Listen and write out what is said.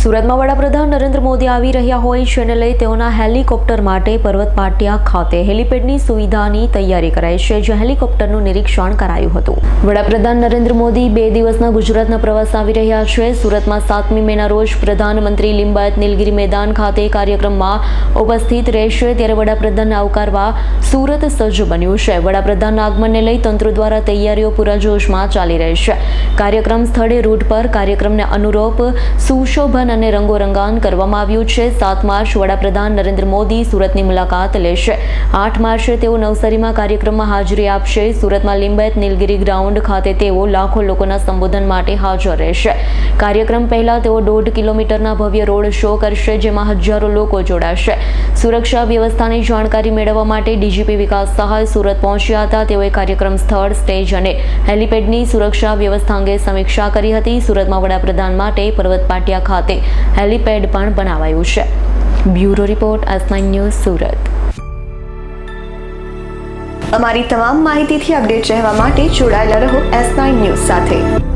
સુરતમાં વડાપ્રધાન નરેન્દ્ર મોદી આવી રહ્યા હોય જેને લઈ તેઓના હેલિકોપ્ટર માટે પર્વત પાટિયા ખાતે હેલિપેડની સુવિધાની તૈયારી કરાઈ છે, જ્યાં હેલિકોપ્ટરનું નિરીક્ષણ કરાયું હતું। વડાપ્રધાન નરેન્દ્ર મોદી 2 દિવસના ગુજરાતના પ્રવાસ આવી રહ્યા છે। સુરતમાં 7મી મેના રોજ પ્રધાનમંત્રી લિંબાયત નીલગિરી મેદાન ખાતે કાર્યક્રમમાં ઉપસ્થિત રહેશે, ત્યારે વડાપ્રધાનને આવકારવા સુરત સજ્જ બન્યું છે। વડાપ્રધાનના આગમનને લઈ તંત્ર દ્વારા તૈયારીઓ પૂરા જોશમાં ચાલી રહી છે। કાર્યક્રમ સ્થળે રૂટ પર કાર્યક્રમને અનુરૂપ સુશોભન અને રંગોરંગાન કરવામાં આવ્યું છે। 7 માર્ચ વડાપ્રધાન નરેન્દ્ર મોદી સુરતની મુલાકાત લેશે। 8 માર્ચે તેઓ નવસારીમાં કાર્યક્રમમાં હાજરી આપશે। સુરતમાં લિંબાયત નીલગિરી ગ્રાઉન્ડ ખાતે તેઓ લાખો લોકોના સંબોધન માટે હાજર રહેશે। કાર્યક્રમ પહેલા તેઓ 1.5 કિલોમીટરના ભવ્ય રોડ શો કરશે, જેમાં હજારો લોકો જોડાશે। સુરક્ષા વ્યવસ્થાની જાણકારી મેળવવા માટે ડીજીપી વિકાસ સહાય સુરત પહોંચ્યા હતા। તેઓએ કાર્યક્રમ સ્થળ, સ્ટેજ અને હેલિપેડની સુરક્ષા વ્યવસ્થા અંગે સમીક્ષા કરી હતી। સુરતમાં વડાપ્રધાન માટે પર્વત પાટિયા ખાતે હેલિપેડ પણ બનાવાયું છે। Bureau report S9 news Surat. અમારી તમામ માહિતીથી અપડેટ રહેવા માટે જોડાયેલા રહો S9 ન્યૂઝ સાથે।